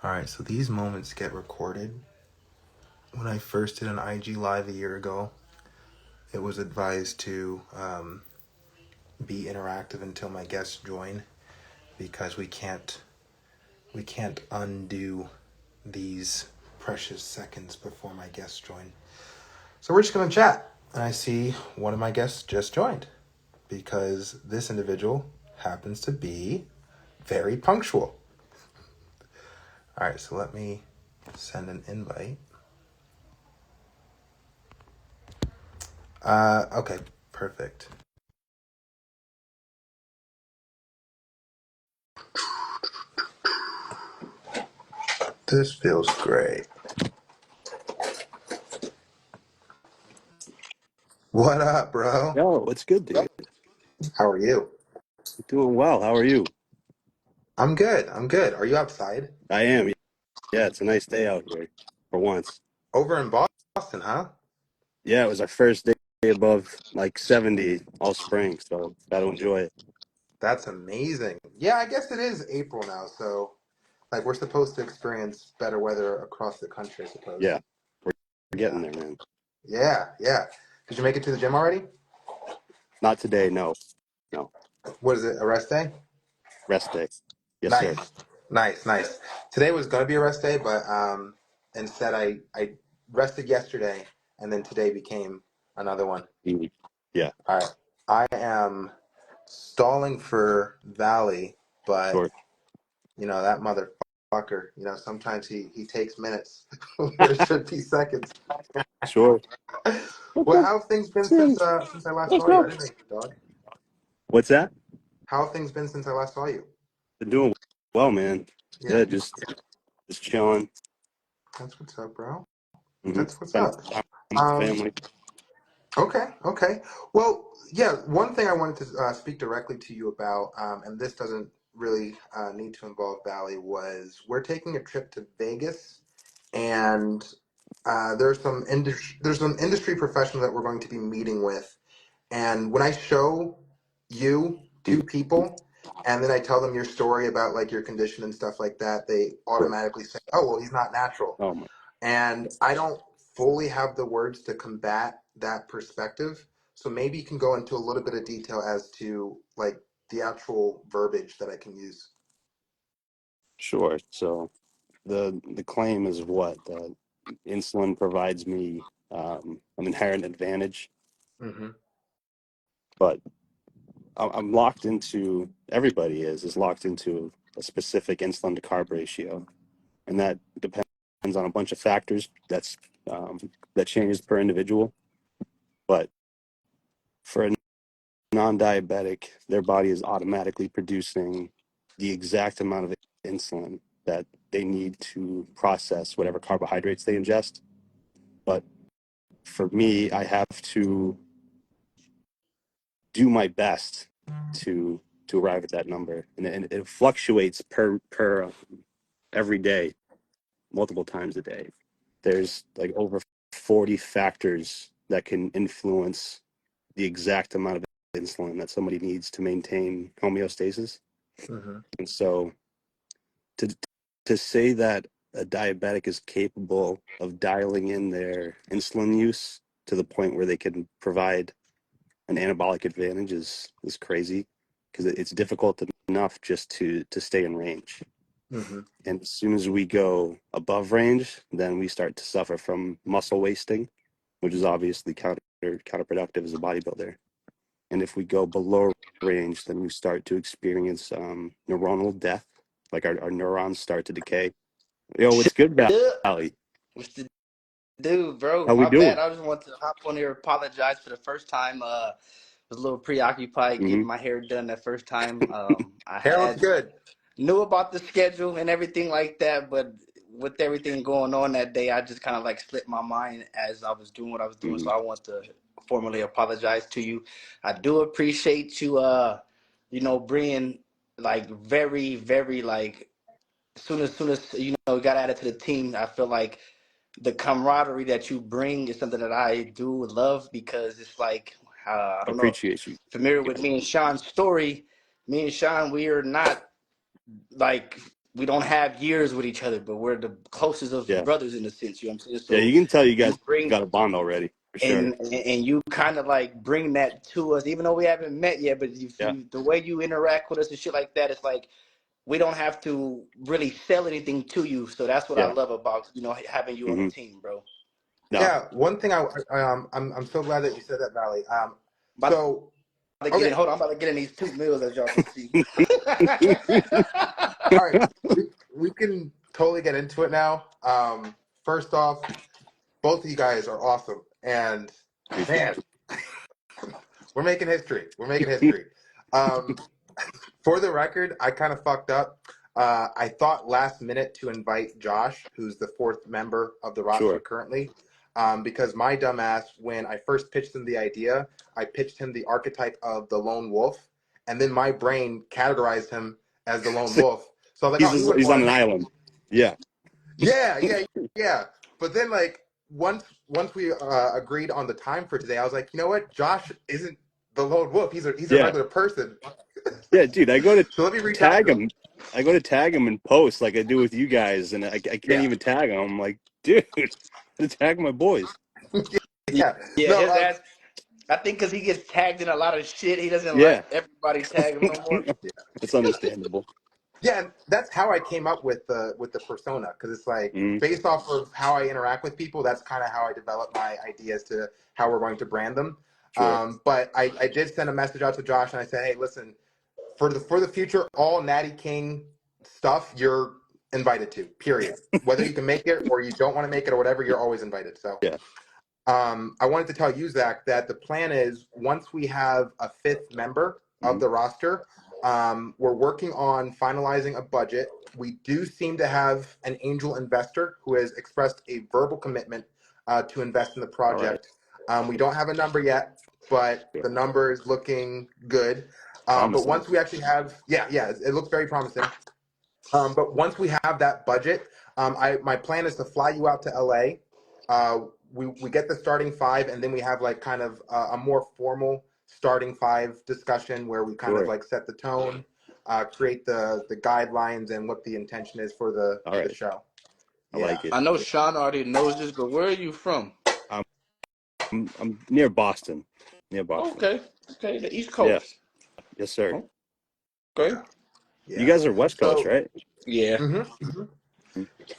All right, so these moments get recorded. When I first did an IG live a year ago, it was advised to be interactive until my guests join, because we can't undo these precious seconds before my guests join. So we're just gonna chat, and I see one of my guests just joined because this individual happens to be very punctual. All right, so let me send an invite. Okay, perfect. This feels great. What up, bro? Yo, what's good, dude? How are you? Doing well. How are you? I'm good. I'm good. Are you outside? I am. Yeah, it's a nice day out here for once. Over in Boston, huh? Yeah, it was our first day above like 70 all spring, so gotta enjoy it. That's amazing. Yeah, I guess it is April now, so like we're supposed to experience better weather across the country, I suppose. Yeah, we're Yeah. getting there, man. Yeah, yeah. Did you make it to the gym already? Not today, no. No. What is it, a rest day? Rest day. Yes, Nice. sir. Nice. Today was gonna be a rest day, but instead I rested yesterday and then today became another one. Mhm. Yeah, All right. I am stalling for Valley, but sure. that motherfucker, sometimes he takes minutes where it should be seconds. Sure. What's Well, up, how have things been Tim? since I last What's saw you? I up? didn't know you, dog. What's that? How have things been since I last saw you? Been doing well, man. Yeah, Yeah, just chilling. that's what's up, bro. That's what's Spending up. time with the Um, family. okay. Well, yeah, one thing I wanted to speak directly to you about, and this doesn't really need to involve Valley, was we're taking a trip to Vegas, and there's some industry professionals that we're going to be meeting with, and when I show you two Mhm. people, and then I tell them your story about like your condition and stuff like that, they Sure. automatically say, "Oh, well, he's not natural." Oh my. And I don't fully have the words to combat that perspective. So maybe you can go into a little bit of detail as to like the actual verbiage that I can use. Sure. So the claim is what insulin provides me an inherent advantage, Mm-hmm. but I'm locked into everybody is locked into a specific insulin to carb ratio, and that depends on a bunch of factors. Um, that changes per individual. But for a non-diabetic, their body is automatically producing the exact amount of insulin that they need to process whatever carbohydrates they ingest. But for me, I have to do my best to arrive at that number, and it fluctuates per every day, multiple times a day. There's like over 40 factors that can influence the exact amount of insulin that somebody needs to maintain homeostasis. Mm-hmm. And so to to say that a diabetic is capable of dialing in their insulin use to the point where they can provide an anabolic advantage is crazy, because it's difficult enough just to stay in range. Mm-hmm. And as soon as we go above range, then we start to suffer from muscle wasting, which is obviously counterproductive as a bodybuilder. And if we go below range, then we start to experience neuronal death, like our neurons start to decay. Yo, what's good, Dude, Valley? what's the dude, bro? How we My bad. doing? I just want to hop on here, apologize for the first time. Was a little preoccupied Hmm. getting my hair done that first time. I Hair looks had good. knew about the schedule and everything like that, but with everything going on that day, I just kind of like slipped my mind as I was doing what I was doing. Hmm. So I want to formally apologize to you. I do appreciate you, bringing like very, very like soon as got added to the team. I feel like the camaraderie that you bring is something that I do love, because it's like I don't know if Appreciate you. you're familiar with me and Shaun's story. Me and Shaun, we are not like we don't have years with each other, but we're the closest of Yeah. brothers in a sense. You know what I'm saying? Yeah, So you can tell you you guys bring got a bond already, for sure. and you kind of like bring that to us, even though we haven't met yet. But if Yeah. you the way you interact with us and shit like that, it's like we don't have to really sell anything to you. So that's what I Yeah. love about having you on the Hmm. team, bro. No. Yeah, one thing I'm so glad that you said that, Valley. About So to get in. okay, Hold on, I'm about to get in these 2 meals as y'all can see. all right, we can totally get into it now. First off, both of you guys are awesome, and Appreciate man, we're making history. We're making history. Um, For the record, I kind of fucked up. I thought last minute to invite Josh, who's the fourth member of the roster Sure. currently, because my dumbass, when I first pitched him the idea, I pitched him the archetype of the lone wolf, and then my brain categorized him as the lone So wolf. So I was like, oh, he wouldn't he's want on to an make. island. Yeah. Yeah, yeah, yeah. But then, like, once we agreed on the time for today, I was like, you know what? Josh isn't the lone wolf. He's a Yeah. regular person. Yeah, dude, I go to So let me reach out tag to him. him. I go to tag him and post like I do with you guys, and I can't Yeah. even tag him. I'm like, dude, I tag my boys. Yeah. Yeah, No, his ass. I think because he gets tagged in a lot of shit, he doesn't Yeah. let everybody tag him no more. It's understandable. yeah, and that's how I came up with the persona, because it's like Mm, based off of how I interact with people. That's kind of how I develop my ideas to how we're going to brand them. sure. But I did send a message out to Josh, and I said, hey, listen, for the future, all Natty King stuff you're invited to. Period. Whether you can make it or you don't want to make it or whatever, you're always invited. So. Yeah. I wanted to tell you, Zack, that the plan is once we have a fifth member of Hmm. the roster, we're working on finalizing a budget. We do seem to have an angel investor who has expressed a verbal commitment to invest in the All right. project. We don't have a number yet, but Sure. the number is looking good. But Promising. once we actually have, yeah, it looks very promising. But once we have that budget, my plan is to fly you out to LA. We get the starting five, and then we have like kind of a more formal starting five discussion where we kind of Sure. like set the tone, create the guidelines, and what the intention is for All the right. show. I Yeah. like it. I know Sean already knows this, but where are you from? I'm I'm near Boston. Near Boston. Okay, okay, the East Yeah. Coast. Yes, sir. Okay, You Yeah. guys are West Coast, So. right? yeah. Mhm.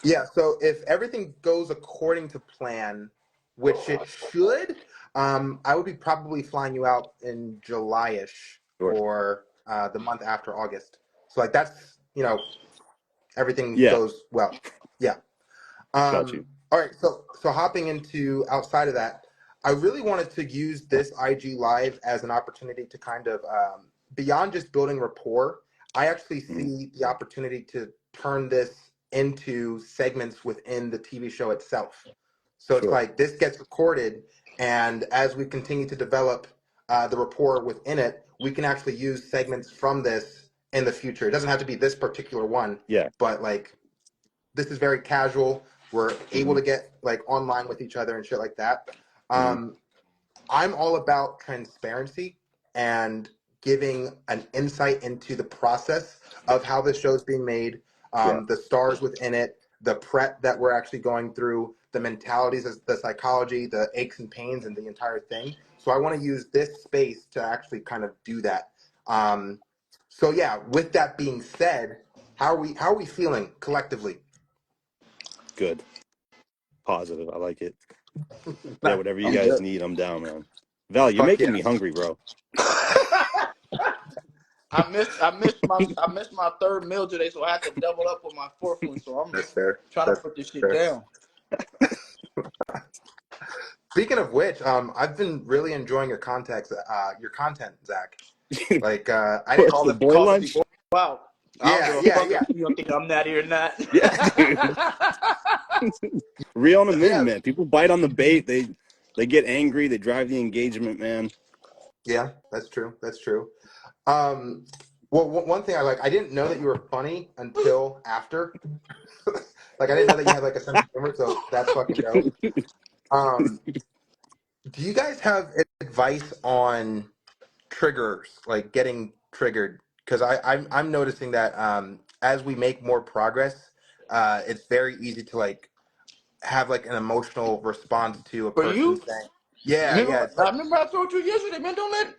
Yeah, so if everything goes according to plan, which it should, I would be probably flying you out in July-ish Sure. or the month after August. So like that's, everything Yeah. goes well. Yeah. Got you. All right, so hopping into outside of that, I really wanted to use this IG live as an opportunity to kind of beyond just building rapport. I actually Hmm. see the opportunity to turn this into segments within the TV show itself. So it's Sure. like this gets recorded, and as we continue to develop the rapport within it, we can actually use segments from this in the future. It doesn't have to be this particular one, Yeah. but like this is very casual. We're able Hmm. to get like online with each other and shit like that. Hmm. Um, I'm all about transparency and giving an insight into the process of how the show's being made, Yeah. the stars within it, the prep that we're actually going through, the mentalities, the psychology, the aches and pains, and the entire thing. So I want to use this space to actually kind of do that. Um, so yeah, with that being said, how are we feeling collectively? Good. Positive. I like it. Yeah. Nice. Whatever you I'm guys good. need, I'm down, man. Val, you're Fuck making yeah. me hungry, bro. I missed my third meal today, so I had to double up with my fourth one. So I'm That's fair. trying to That's put this shit fair. down. Speaking of which, I've been really enjoying your content, Zach. Like, I didn't. What's Calling the the boy calling lunch? people out. I don't give Yeah, a yeah, fuck if yeah, you don't think I'm natty or not. Yeah, dude. Reel them in, yeah, man. People bite on the bait. They get angry. They drive the engagement, man. yeah. That's true. That's true. Um, well, one thing I didn't know that you were funny until after. Like, I didn't know that you had like a sense of humor, so that's fucking dope. Um, do you guys have advice on triggers, like getting triggered? Because I'm noticing that as we make more progress, it's very easy to like have like an emotional response to a For person you, saying, yeah, yeah, remember, it's I like, remember I told you yesterday, man. Don't let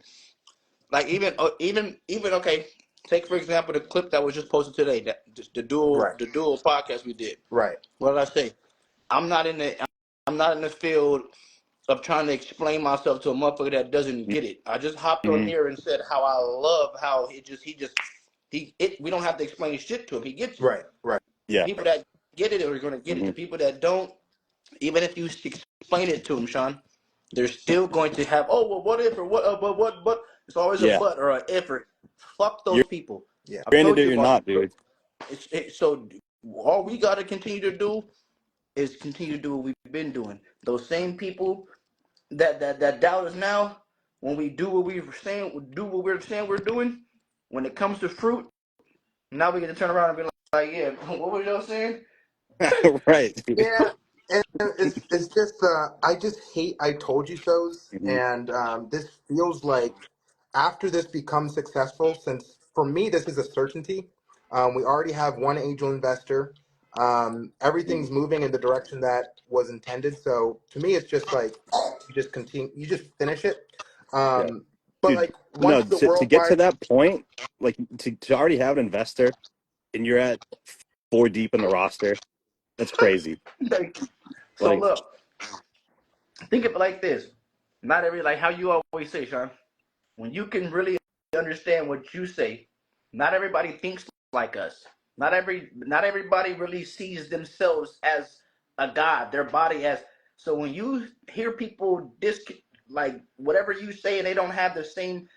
like even okay. Take for example the clip that was just posted today, that right, the dual podcast we did. right, What did I say? I'm not in the I'm not in the field of trying to explain myself to a motherfucker that doesn't get it. I just hopped on Mm-hmm. here and said how I love how we don't have to explain shit to him. He gets it. right, right, The Yeah. people that get it are gonna get it. Mm-hmm. The people that don't, even if you explain it to them, Shaun, they're still going to have, oh, well, what if, or what, but. It's always a Yeah. but or an if. Or, fuck You're those people. yeah, I've granted told or you you're about not, it. dude. So all we got to continue to do is continue to do what we've been doing. Those same people that doubt us now, when we do what we're saying we're doing, when it comes to fruit, now we get to turn around and be like yeah, what was y'all saying? Right, dude. yeah. And it's just I just hate I told you so's, Mm-hmm. and this feels like after this becomes successful, since for me this is a certainty. We already have one angel investor. Everything's moving in the direction that was intended. So to me, it's just like you just continue, you just finish it. Yeah. But Dude, like no, once the to get to worldwide, that point, like to already have an investor and you're at 4 deep in the roster, that's crazy. So Like, look, think of it like this. Not every like how you always say, Shaun. When you can really understand what you say, not everybody thinks like us. Not everybody really sees themselves as a god. Their body as so when you hear people like whatever you say and they don't have the same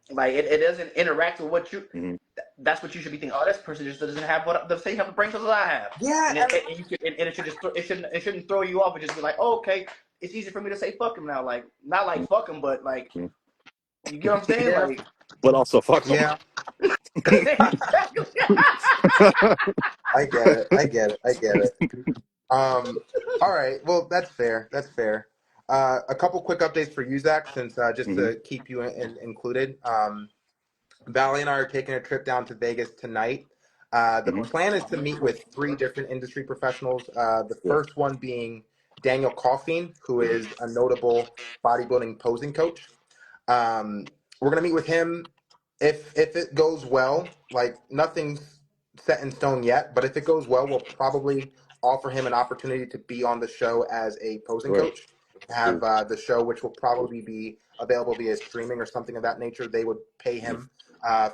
like it doesn't interact with what you mm-hmm. that's what you should be thinking. Oh, this person just doesn't have what the same type of brain cells as I have, yeah, and it should just it shouldn't throw you off and just be like, oh, okay, it's easy for me to say fuck him now, like not like fuck him, but like you get what I'm saying, yeah, like But also fuck them. yeah. exactly. I get it. I get it. I get it. All right. Well, that's fair. That's fair. A couple quick updates for you, Zach, since just Mm-hmm. to keep you included. Valley and I are taking a trip down to Vegas tonight. The Mm-hmm. plan is to meet with three different industry professionals. The Yeah. first one being Daniel Coffeen, who is a notable bodybuilding posing coach. We're gonna meet with him. If it goes well, like nothing's set in stone yet, but if it goes well, we'll probably offer him an opportunity to be on the show as a posing Right. coach. Have the show, which will probably be available via streaming or something of that nature. They would pay him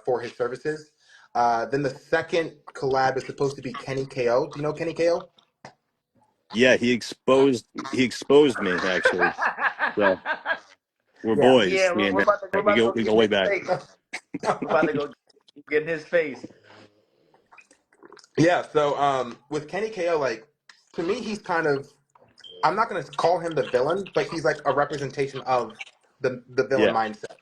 for his services. Then the second collab is supposed to be Kenny KO. Do you know Kenny KO? Yeah, he exposed me actually. So we're Yeah. boys, Yeah, me and we're Zach. about to go We get go in way his back. face. We're about to go get in his face. Yeah. So with Kenny KO, like to me, he's kind of I'm not going to call him the villain, but he's like a representation of the villain Yeah. mindset.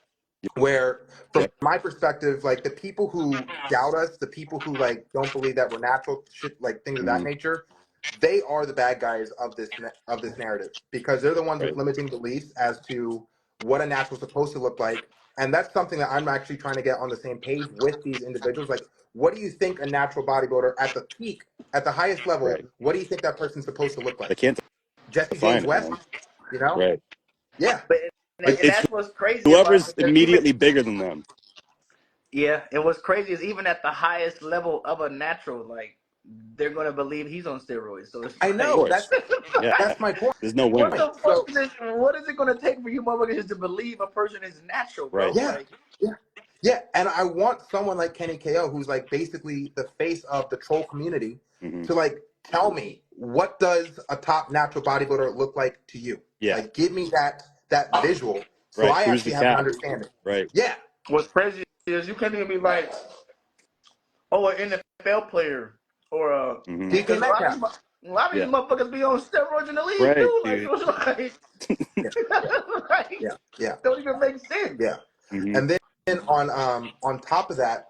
Where, from Yeah. my perspective, like the people who doubt us, the people who like don't believe that we're natural, shit, like things of that Mm-hmm. nature, they are the bad guys of this narrative because they're the ones with Right. limiting beliefs as to what a natural is supposed to look like, and that's something that I'm actually trying to get on the same page with these individuals. Like, what do you think a natural bodybuilder at the peak, at the highest level, Right. what do you think that person's supposed to look I like? can't Jesse define James it, West, man. you know? Right. Yeah, But and It's that's what's crazy about whoever's it because even immediately bigger than them. yeah, and what's crazy is even at the highest level of a natural, like they're gonna believe he's on steroids. So it's I Of know. like, course. Yeah. That's my point. There's no what winner. the fuck So what is it gonna take for you motherfuckers to believe a person is natural, bro? Right. yeah, Like, yeah, yeah. And I want someone like Kenny KO, who's like basically the face of the troll community, Mm-hmm. to like tell me what does a top natural bodybuilder look like to you? Yeah. Like, give me that visual, so Right. I Who's the actually have an cat? understanding. Right. Yeah, what's crazy is you can't even be like, oh, an NFL player or Mm-hmm. DK because Metcalf. a lot of these Yeah. motherfuckers be on steroids in the league Right, too. Like, dude. so it's like, Yeah, like yeah, yeah, don't even make sense. yeah. Mm-hmm. And then on top of that,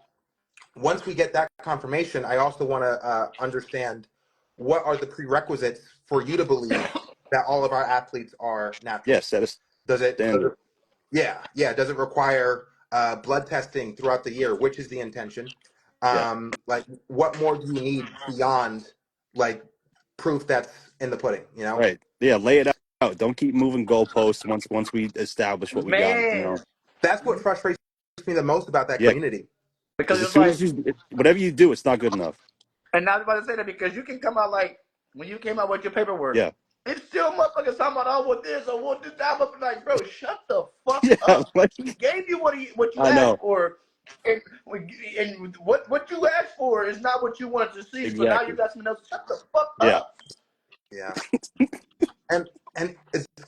once we get that confirmation, I also want to understand what are the prerequisites for you to believe that all of our athletes are Yeah. natural. Set a Does it? standard. Yeah, yeah. Does it require blood testing throughout the year, which is the intention? Yeah. Like, what more do you need beyond like proof that's in the pudding? You know? Right. Yeah. Lay it out. Don't keep moving goalposts once we establish what we got. You Man, know. That's what frustrates me the most about that Yeah. community. because Because as it's soon like, as whatever you do, it's not good enough. and I was about to say that because you can come out like when you came out with your paperwork, Yeah. it's still motherfuckers talking about I want this, I want this, that. I'm like, bro, shut the fuck Yeah. up. Like, He gave you what you I asked know. for, and and what you asked for is not what you wanted to see. So now you Exactly. got something else. Shut the fuck Yeah. up. Yeah. And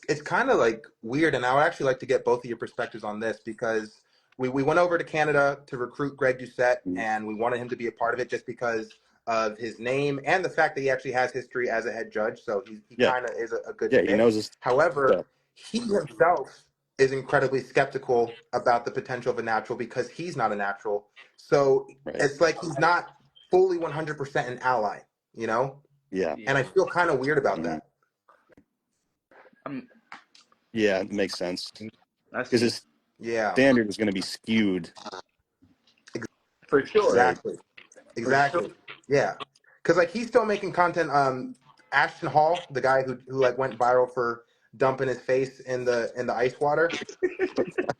it's kind of like weird, and I would actually like to get both of your perspectives on this because we went over to Canada to recruit Greg Doucette, Mhm. and we wanted him to be a part of it just because of his name and the fact that he actually has history as a head judge, so he Yeah. kind of is a good Yeah. He fit. knows his However, stuff. he himself is incredibly skeptical about the potential of a natural because he's not a natural. So Right. it's like he's not fully 100% an ally, you know? Yeah. And I Yeah, feel kind of weird about Mhm. that. I'm, Yeah. It makes sense I because see his Yeah, standard is going to be skewed. for sure, Right. exactly. for sure. Exactly. Yeah. Because like he's still making content. Ashton Hall, the guy who like went viral for dumping his face in the ice water.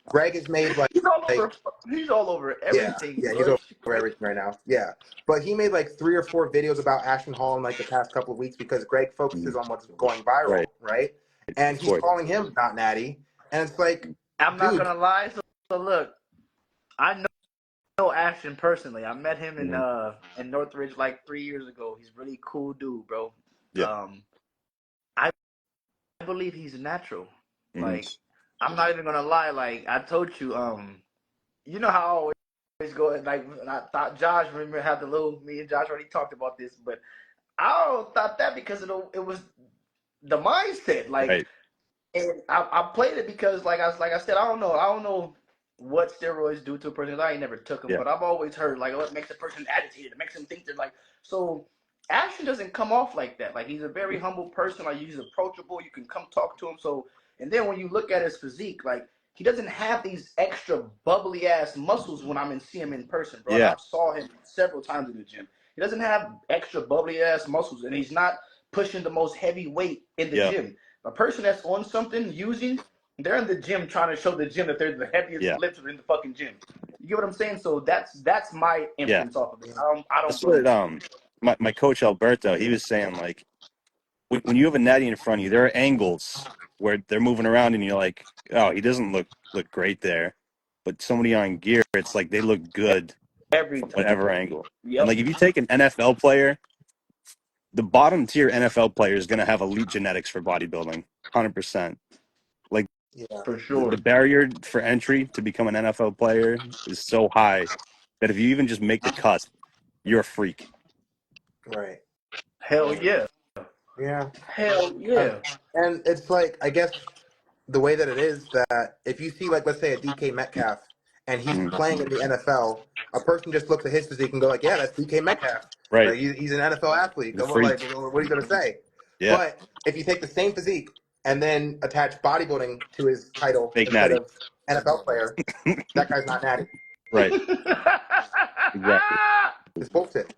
Greg has made He's all like over. He's all over yeah, everything, yeah, bro. he's It's over crazy. everything right now. Yeah. But he made like 3 or 4 videos about Ashton Hall in like the past couple of weeks because Greg focuses Mhm. on what's going Right. viral, right? And Of he's course. calling him not natty. And it's like, I'm not dude, gonna lie. So look, I know Ashton personally. I met him Hmm. in Northridge like 3 years ago. He's a really cool dude, bro. Yeah. I believe he's natural. Hmm. Like, I'm not even gonna lie. Like I told you, you know how I always go and like I thought Josh remember had the little me and Josh already talked about this, but I don't thought that because it was the mindset. Like, Right. and I played it because like I said, I don't know what steroids do to a person. I ain't never took them, Yeah. but I've always heard like, oh, it makes a person agitated. It makes them think they're like so. Ashton doesn't come off like that. Like he's a very humble person. Like he's approachable. You can come talk to him. So and then when you look at his physique, like he doesn't have these extra bubbly ass muscles when see him in person, bro. And Yeah. I've saw him several times in the gym. He doesn't have extra bubbly ass muscles, and he's not pushing the most heavy weight in the Yeah. gym. A person that's on something using, they're in the gym trying to show the gym that they're the heaviest Yeah. lifter in the fucking gym. You get what I'm saying? So that's my Yeah. inference off of it. yeah, I don't That's what believe. my coach Alberto, he was saying, like, when you have a natty in front of you, there are angles where they're moving around and you're like, oh, he doesn't look great there. But somebody on gear, it's like they look good Every from time. whatever angle. And Yep. like if you take an NFL player, the bottom tier NFL player is going to have elite genetics for bodybuilding, 100%. Like yeah, For the sure. barrier for entry to become an NFL player is so high that if you even just make the cusp, you're a freak. right. Hell yeah. Yeah. Hell Um, yeah. and it's like, I guess the way that it is that if you see, like, let's say a DK Metcalf and he's Mhm. playing in the NFL, a person just looks at his physique and go like, yeah, that's DK Metcalf. Right. Like, he's an NFL athlete. The Come on, like, freak. what are you going to say? Yeah. But if you take the same physique and then attach bodybuilding to his title Fake instead natty. of NFL player, that guy's not natty. Right. Exactly. It's bullshit.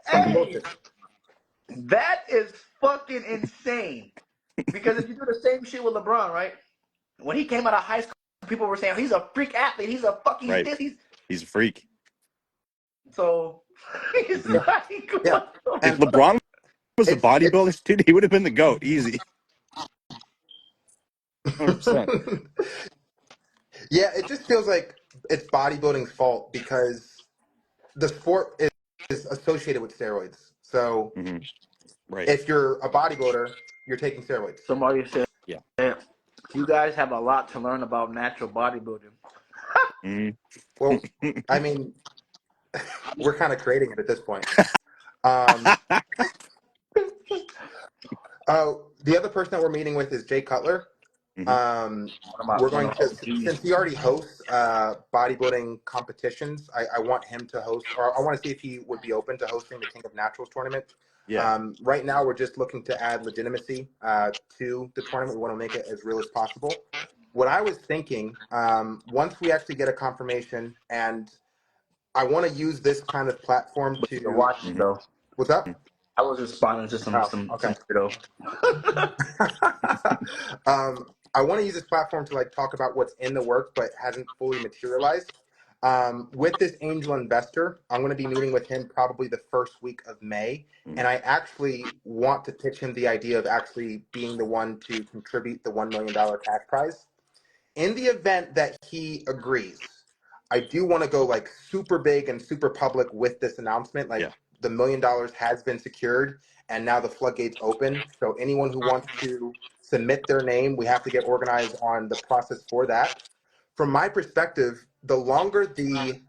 It's fucking Hey, bullshit. that is fucking insane. Because if you do the same shit with LeBron, right? When he came out of high school, people were saying he's a freak athlete. He's a fucking Right. this. He's He's a freak. so. He's Mhm. like, Yeah. what the If And LeBron was a it's bodybuilder, dude, he would have been the GOAT. Easy. 100%. yeah, it just feels like it's bodybuilding's fault because the sport is associated with steroids. So Hmm. Right. if you're a bodybuilder, you're taking steroids. Somebody said Yeah. you guys have a lot to learn about natural bodybuilding. Hmm. Well, I mean, we're kind of creating it at this point. Um, the other person that we're meeting with is Jay Cutler. Hmm. Um, we're One going of to, my OGs. since he already hosts bodybuilding competitions, I want him to host, or I want to see if he would be open to hosting the King of Naturals tournament. Yeah. Right now, we're just looking to add legitimacy to the tournament. We want to make it as real as possible. What I was thinking, once we actually get a confirmation and I want to use this kind of platform But you're to. watching though. What's up? I was responding to some Oh, some okay. some weirdo. I want to use this platform to like talk about what's in the works but hasn't fully materialized. With this angel investor, I'm going to be meeting with him probably the first week of May, and I actually want to pitch him the idea of actually being the one to contribute the $1 million cash prize. In the event that he agrees, I do want to go like super big and super public with this announcement. Like the $1 million has been secured and now the floodgates open. So anyone who wants to submit their name, we have to get organized on the process for that. From my perspective, the longer the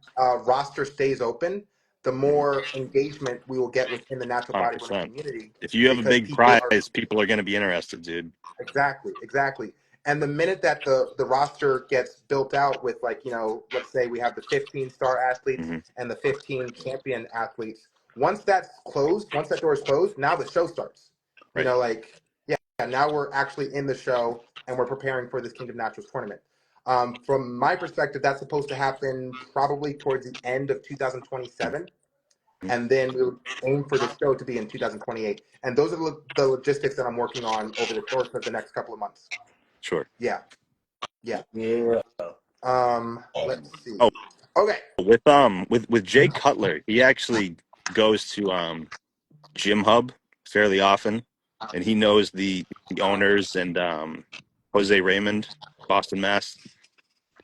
roster stays open, the more engagement we will get within the natural bodybuilding 100%. community If you have a because big prize, people are going to be interested, dude. exactly, exactly. And the minute that the roster gets built out with like, let's say we have the 15-star athletes and the 15 champion athletes, once that's closed, once that door is closed, now the show starts. Right. Yeah, now we're actually in the show and we're preparing for this Kingdom Naturals tournament. From my perspective, that's supposed to happen probably towards the end of 2027. And then we'll aim for the show to be in 2028. And those are the logistics that I'm working on over the course of the next couple of months. Sure. Yeah. Let's see. Oh, Okay. with Jay Cutler, he actually goes to Gym Hub fairly often, and he knows the owners and Jose Raymond, Boston, Mass.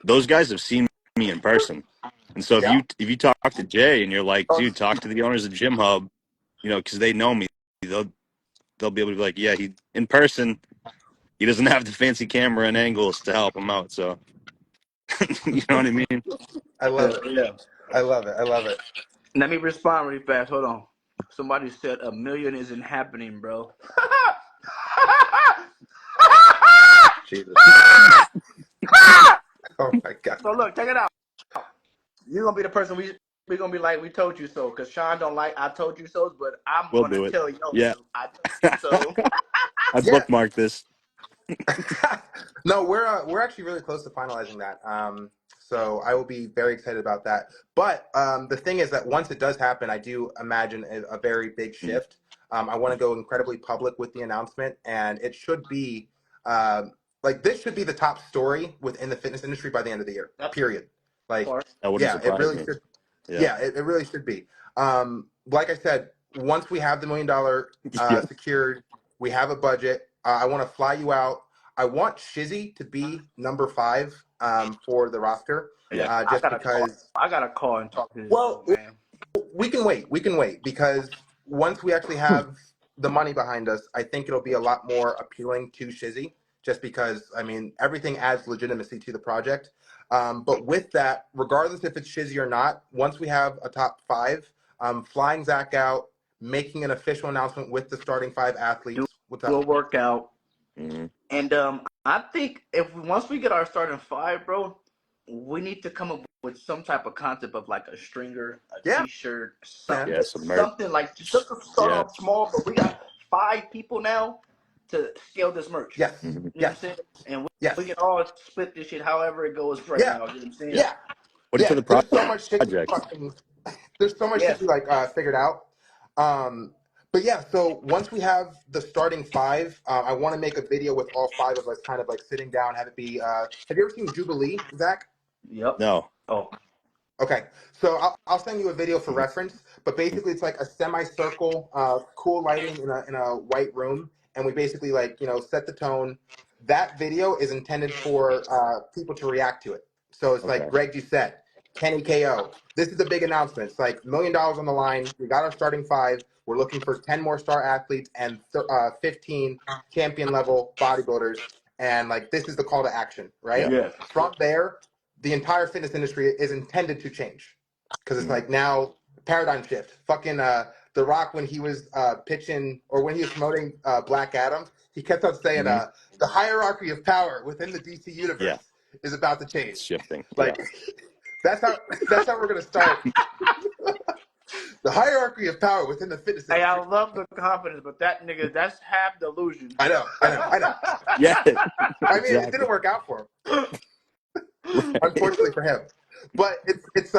Those guys have seen me in person, and so Yeah. if you talk to Jay and you're like, dude, talk to the owners of Gym Hub, because they know me, they'll be able to be like, yeah, he in person, he doesn't have the fancy camera and angles to help him out, so you know what I mean? I love it. Yeah. I love it. I love it. Let me respond really fast. Hold on. Somebody said $1 million isn't happening, bro. Jesus. Oh my God. So look, check it out. You're gonna be the person we're gonna be like, we told you so, because Shaun don't like I told you so, but I'm We'll gonna do it. tell you Yeah. I told you so. I Yeah. bookmarked this. No, we're actually really close to finalizing that. So I will be very excited about that. But the thing is that once it does happen, I do imagine a very big shift. I want to go incredibly public with the announcement, and it should be like this should be the top story within the fitness industry by the end of the year. Period. Like, That wouldn't yeah, it surprise really me. should. Yeah. Yeah, it really should be. Like I said, once we have the $1 million secured, we have a budget. I want to fly you out. I want Shizzy to be number 5 for the roster. Yeah. Just because. I gotta call and talk to this Well, dude, man. we can wait. We can wait because once we actually have the money behind us, I think it'll be a lot more appealing to Shizzy. Just because, I mean, everything adds legitimacy to the project. But with that, regardless if it's Shizzy or not, once we have a top 5, flying Zack out, making an official announcement with the starting 5 athletes. What's up? We'll work out. Mm-hmm. And I think once we get our starting 5, bro, we need to come up with some type of concept of like a stringer, a Yeah, T-shirt, man. something like just to start off small. But we got 5 people now to scale this merch. Yes. You know what I'm Yes. saying? And Yes. we can all split this shit however it goes right Yeah. now. You know what I'm saying? Yeah. What Yeah. for the There's so much shit. project? There's so much shit to like figured out. But yeah, so once we have the starting 5, I want to make a video with all 5 of us kind of like sitting down, have it be have you ever seen Jubilee, Zach? Yep. No. Oh. Okay, so I'll send you a video for reference, but basically it's like a semicircle, cool lighting in a white room, and we basically like, set the tone. That video is intended for people to react to it. So it's like Greg Doucette, Kenny KO. This is a big announcement. It's like $1 million on the line. We got our starting 5. We're looking for 10 more star athletes and 15 champion level bodybuilders. And like, this is the call to action, right? Yeah. From there, the entire fitness industry is intended to change because it's like now paradigm shift. Fucking The Rock, when he was pitching or when he was promoting Black Adam, he kept on saying the hierarchy of power within the DC universe is about to change. It's shifting. Like that's how we're gonna start. The hierarchy of power within the fitness industry. Hey, I love the confidence, but that nigga, that's half delusion. I know. Yeah. I mean, it didn't work out for him. Unfortunately for him. but it's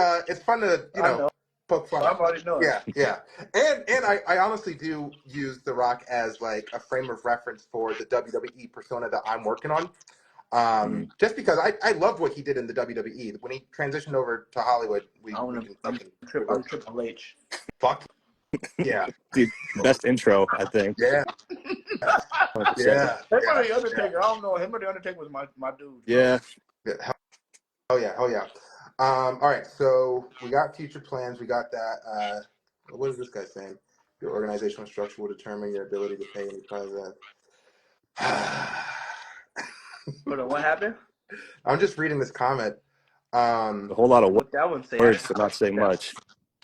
fun to I know. poke fun I'm at. already knowing. Yeah, and I honestly do use The Rock as like a frame of reference for the WWE persona that I'm working on. Just because I loved what he did in the WWE. When he transitioned over to Hollywood, we can fucking I'm Triple H. fuck yeah, Dude, best intro, I think. yeah, 100%. yeah, Him or yeah, the Undertaker? I don't know. Him or the Undertaker was my dude. Yeah. yeah. Oh yeah, oh yeah. All right, so we got future plans. We got that. What is this guy saying? Your organizational structure will determine your ability to pay any prize. Hold on, what happened? I'm just reading this comment. A whole lot of What that one say? I words didn't to not say that. much.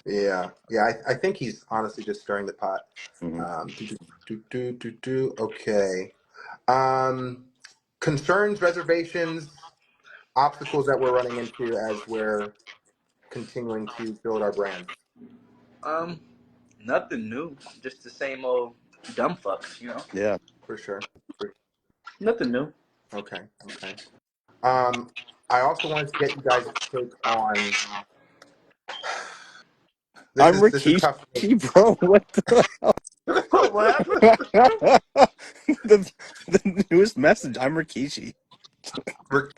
Yeah, yeah. I think he's honestly just stirring the pot. Hmm. Okay. Um, concerns, reservations, obstacles that we're running into as we're continuing to build our brands. Nothing new. Just the same old dumb fucks, you know. Yeah. For sure. Nothing new. Okay. Okay. Um, I also wanted to get you guys' take on this. I'm This is tough for me. Rikishi, bro. What the What happened? the newest message? I'm Rikishi. Rikishi.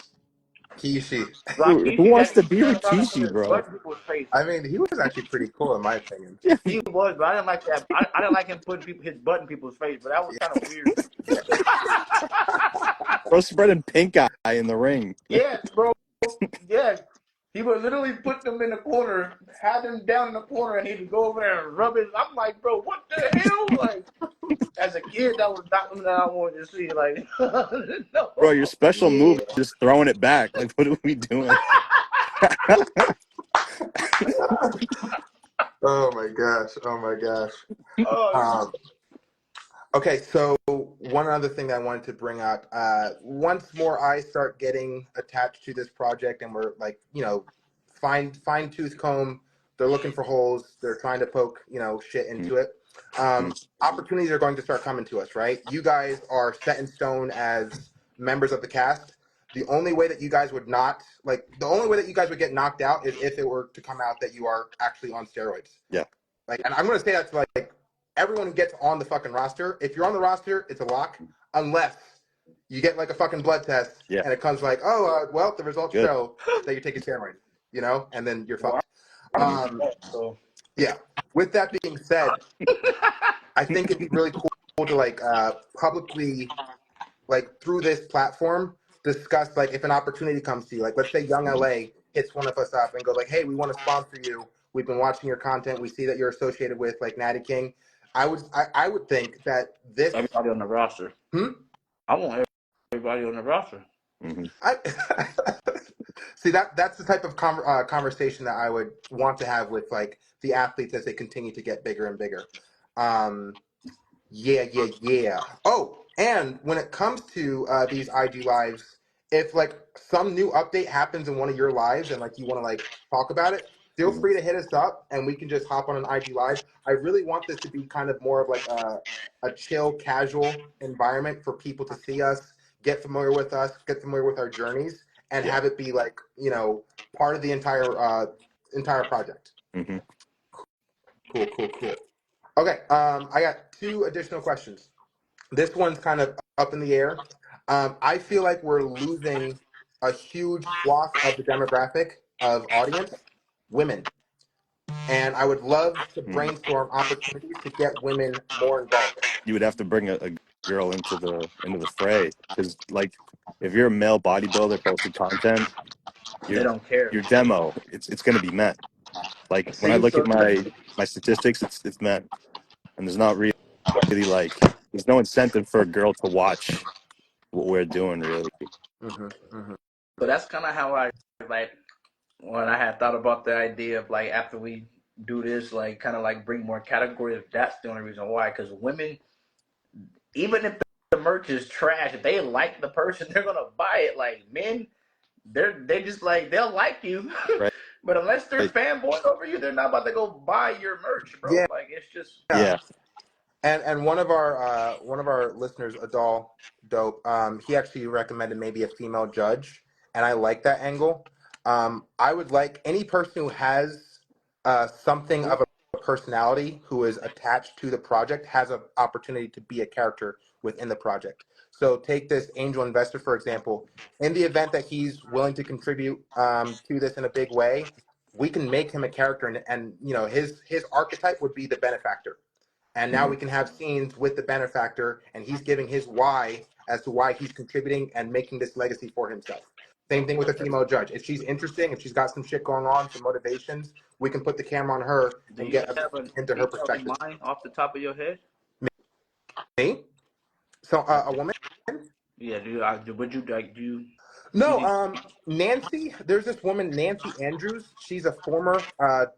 Dude, who Rakishi wants that to he be turned around and put Rikishi, his bro? butt in people's face. I mean, he was actually pretty cool in my opinion. Yeah. He was, but I didn't like that. I didn't like him putting his butt in people's face, but that was kind of weird. Bro spreading pink eye in the ring. Yeah, bro. Yeah. He would literally put them in the corner, have them down in the corner, and he would go over there and rub it. I'm like, bro, what the hell? Like, as a kid, that was not something that I wanted to see. Like, Bro, your no. special Yeah. move is throwing it back. Like, what are we doing? Oh my gosh. Oh my gosh. Oh, Um, okay, so one other thing that I wanted to bring up, once more eyes start getting attached to this project and we're like, fine tooth comb, they're looking for holes, they're trying to poke, shit into it. Opportunities are going to start coming to us, right? You guys are set in stone as members of the cast. The only way that you guys would get knocked out is if it were to come out that you are actually on steroids. Yeah. Like, and I'm going to say that to like everyone who gets on the fucking roster. If you're on the roster, it's a lock, unless you get like a fucking blood test Yeah. and it comes like, oh, well, the results Good. show that you're taking steroids, and then you're well, fucked. so. Yeah. With that being said, I think it'd be really cool to like publicly, like through this platform, discuss like if an opportunity comes to you, like let's say Young LA hits one of us up and goes like, hey, we want to sponsor you. We've been watching your content. We see that you're associated with like Natty King. I would think that this. Everybody on the roster. I want everybody on the roster. Mm-hmm. I see that's the type of conversation that I would want to have with like the athletes as they continue to get bigger and bigger. Yeah. Oh, and when it comes to these IG lives, if like some new update happens in one of your lives and like you want to like talk about it, feel Mm-hmm. free to hit us up and we can just hop on an IG live. I really want this to be kind of more of like a chill, casual environment for people to see us, get familiar with us, get familiar with our journeys, and Yeah. have it be like part of the entire project. Mm-hmm. Cool. Okay, I got two additional questions. This one's kind of up in the air. I feel like we're losing a huge swath of the demographic of audience, women. And I would love to Mm-hmm. brainstorm opportunities to get women more involved. You would have to bring a girl into the fray, because like if you're a male bodybuilder posting content, They your don't care. your demo it's going to be met. Like when I See, look so at my statistics, it's met, and there's not really like there's no incentive for a girl to watch what we're doing really. Mm-hmm. so that's kind of how I like when I had thought about the idea of like after we do this, like kind of like bring more categories. That's the only reason why, because women, even if the merch is trash, if they like the person, they're gonna buy it. Like men, they just like they'll like you, Right. but unless they're Like, fanboying over you, they're not about to go buy your merch, bro. Yeah, Like it's just yeah. and one of our listeners, Adol Dope, he actually recommended maybe a female judge, and I like that angle. I would like any person who has something of a personality who is attached to the project has an opportunity to be a character within the project. So take this angel investor, for example. In the event that he's willing to contribute to this in a big way, we can make him a character, and you know his archetype would be the benefactor. And now we can have scenes with the benefactor, and he's giving his why as to why he's contributing and making this legacy for himself. Same thing with a female judge. If she's interesting, if she's got some shit going on, some motivations, we can put the camera on her Do and you get have a into her female in perspective. mind off the top of your head? Me? So a woman? Yeah. Would you like? Do No, you? Nancy, there's this woman, Nancy Andrews. She's a former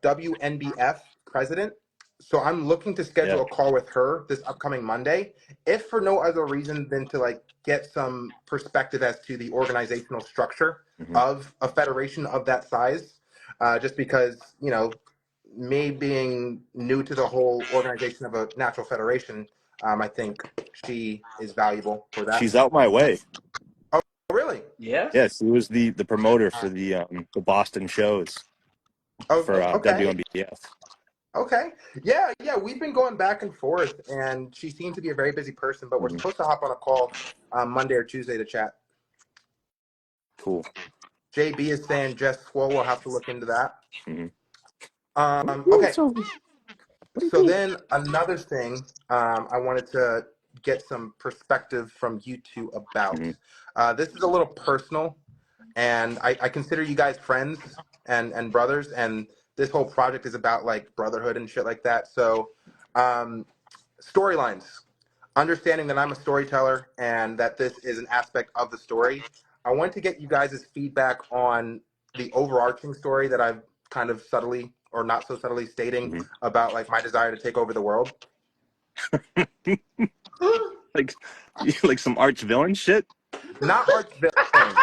WNBF president. So I'm looking to schedule Yeah. a call with her this upcoming Monday, if for no other reason than to like get some perspective as to the organizational structure of a federation of that size. Just because, you know, me being new to the whole organization of a natural federation, I think she is valuable for that. She's out my way. Oh, really? Yes. Yes, he was the promoter for the Boston shows for Okay. WNBF. Okay. Yeah. We've been going back and forth, and she seems to be a very busy person, but we're supposed to hop on a call Monday or Tuesday to chat. Cool. JB is saying Jess Swole. We'll have to look into that. Mhm. Okay. What do you So do? then another thing I wanted to get some perspective from you two about. This is a little personal, and I consider you guys friends and brothers, and this whole project is about like brotherhood and shit like that. So storylines, understanding that I'm a storyteller and that this is an aspect of the story. I want to get you guys' feedback on the overarching story that I've kind of subtly or not so subtly stating about like my desire to take over the world. like like some arch villain shit? Not arch villain.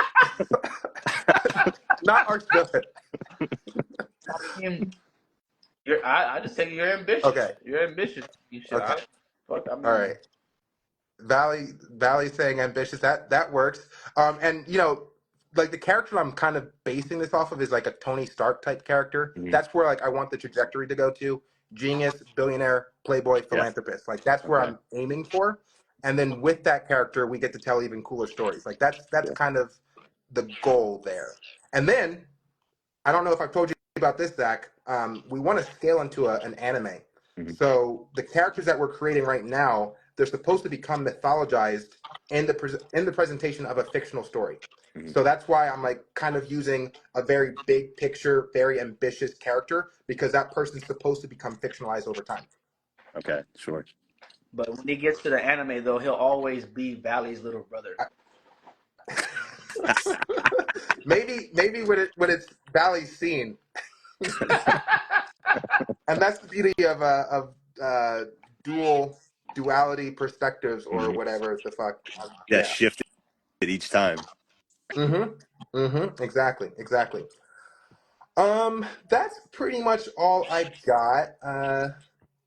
Not arch villain. I mean, I just think you're ambitious. Okay. You're ambitious. You should. Okay. I All mean, right. Valley saying ambitious. That works. And you know, like the character I'm kind of basing this off of is like a Tony Stark type character. That's where like I want the trajectory to go to. Genius, billionaire, playboy, Yeah. philanthropist. Like that's where I'm aiming for. And then with that character, we get to tell even cooler stories. Like that's kind of the goal there. And then I don't know if I've told you about this, Zach. We want to scale into an anime. So the characters that we're creating right now, they're supposed to become mythologized in the presentation of a fictional story. So that's why I'm like kind of using a very big picture, very ambitious character because that person's supposed to become fictionalized over time. Okay, sure. but when he gets to the anime, though, he'll always be Valley's little brother. maybe when it's Valley's scene, and that's the beauty of duality perspectives or whatever the fuck. That Yeah. shifted each time. Exactly. That's pretty much all I got.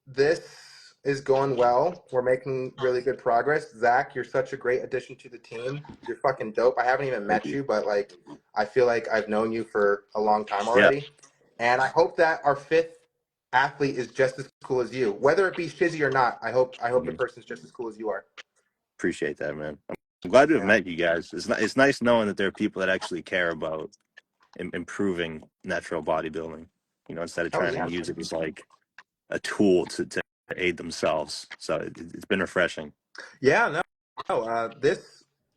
This is going well. We're making really good progress. Zach, you're such a great addition to the team. You're fucking dope. I haven't even met you, but like I feel like I've known you for a long time already. And I hope that our fifth athlete is just as cool as you. Whether it be Shizzy or not, I hope the person's just as cool as you are. Appreciate that, man. I'm glad to have Yeah. met you guys. It's nice knowing that there are people that actually care about improving natural bodybuilding. You know, instead of Oh trying yeah. to use it as like a tool to aid themselves. So it's been refreshing. Yeah, no.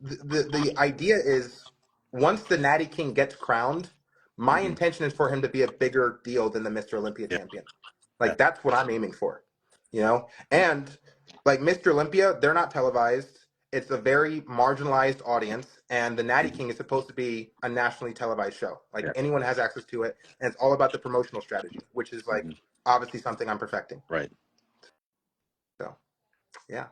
The idea is once the Natty King gets crowned, my intention is for him to be a bigger deal than the Mr. Olympia champion. Yeah. Like that's what I'm aiming for, you know. And like Mr. Olympia, they're not televised. It's a very marginalized audience, and the Natty King is supposed to be a nationally televised show. Like anyone has access to it, and it's all about the promotional strategy, which is like obviously something I'm perfecting. Right. So, yeah.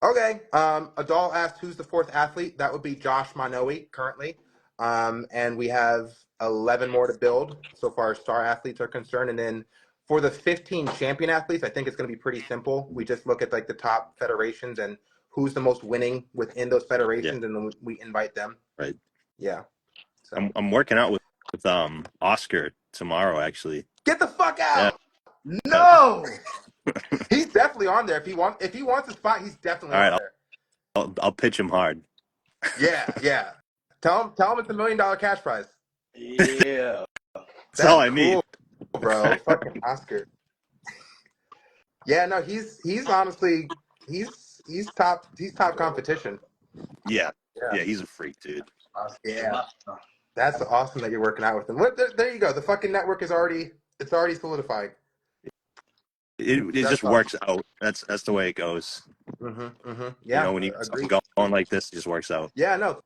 Okay. Adal asked who's the fourth athlete. That would be Josh Manoe currently. And we have 11 more to build so far as star athletes are concerned. And then for the 15 champion athletes, I think it's going to be pretty simple. We just look at like the top federations and who's the most winning within those federations, and then we invite them. Right. Yeah. So I'm working out with with Oscar tomorrow. Actually, Get the fuck yeah. out! No, he's definitely on there. If he wants a spot, he's definitely All right, on there. I'll pitch him hard. Yeah. Tell him it's $1 million cash prize. Yeah. That's all That's I need. cool, bro. Fucking Oscar. Yeah, no, he's honestly he's top competition. Yeah, Yeah. he's a freak, dude. Yeah. That's awesome that you're working out with him. There you go. The fucking network is already solidified. It That's just awesome. works out. That's the way it goes. Yeah, When you get something agreed. going like this, it just works out. Yeah, no,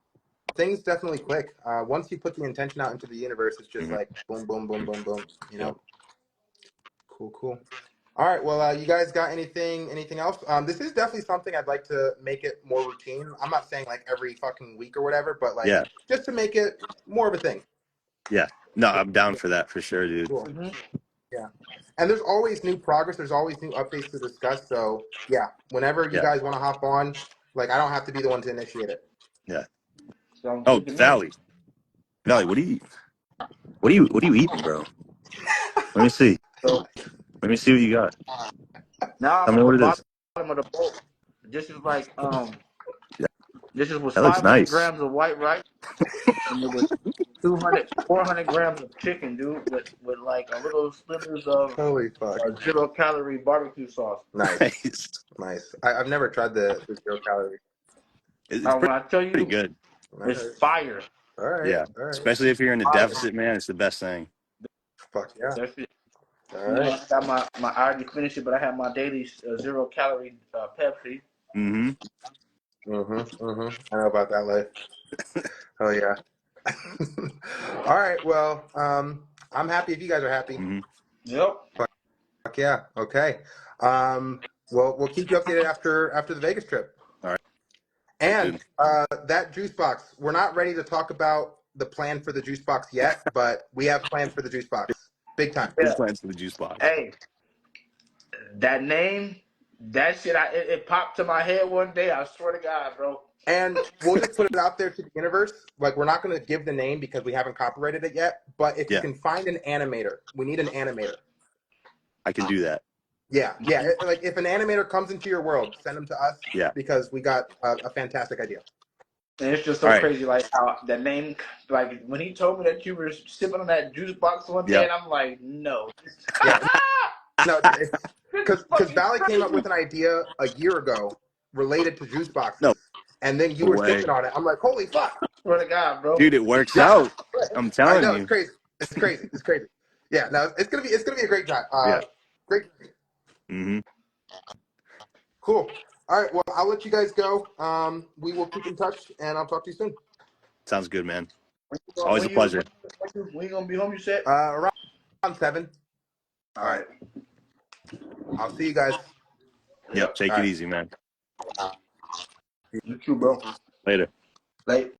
things definitely click. Once you put the intention out into the universe, it's just like boom, boom, boom, boom, boom. Yep. Cool. All right. Well, you guys got anything else? This is definitely something I'd like to make it more routine. I'm not saying like every fucking week or whatever, but like Yeah. just to make it more of a thing. Yeah. No, I'm down for that for sure, dude. Cool. Yeah. And there's always new progress. There's always new updates to discuss. So yeah, whenever you Yeah. guys want to hop on, like I don't have to be the one to initiate it. Yeah. Sounds Oh, good to me. Valley, what are you eating, bro? Let me see. So Let me see what you got. now Tell I'm me at the what it is. bottom of the bowl. This is like Yeah, this was that looks 500 nice. grams of white rice, and it was 400 grams of chicken, dude, with like a little slivers of Holy fuck. 0-calorie barbecue sauce. Nice. I've never tried the 0 calorie. It's When I tell pretty you, good. All it's right. fire. All right. Yeah, especially if you're in a Fire. deficit, man. It's the best thing. Fuck yeah. That's it. All You know, right. I got I already finished it, but I have my daily 0-calorie Pepsi. Mm-hmm. I know about that life. Oh yeah. All right. Well, I'm happy if you guys are happy. Mm-hmm. Yep. Fuck yeah. Okay. Well, we'll keep you updated after the Vegas trip. All right. And Dude. that juice box, we're not ready to talk about the plan for the juice box yet, but we have plans for the juice box. Big time. Big Yeah. plans for the juice box. Hey, that name, that shit, it popped to my head one day. I swear to God, bro. And we'll just put it out there to the universe. Like, we're not going to give the name because we haven't copyrighted it yet. But if you can find an animator, we need an animator. I can do that. Yeah. Like, if an animator comes into your world, send them to us. Yeah. Because we got a fantastic idea. And it's just so Right. crazy, like how that name, like when he told me that you were sipping on that juice box one day, and I'm like, no. Yeah. No, because Valley came up with an idea a year ago related to juice boxes. No. And then you were sipping on it. I'm like, holy fuck. Swear to God, bro. Dude, it works out. I'm telling I know, you. It's crazy. Yeah, no, it's gonna be a great time. Yeah. Great. Mm-hmm. Cool. All right, well, I'll let you guys go. We will keep in touch, and I'll talk to you soon. Sounds good, man. Always a pleasure. When you gonna be home? You said around 7. All right. I'll see you guys. Yep. Take it easy, man. You too, bro. Later. Late.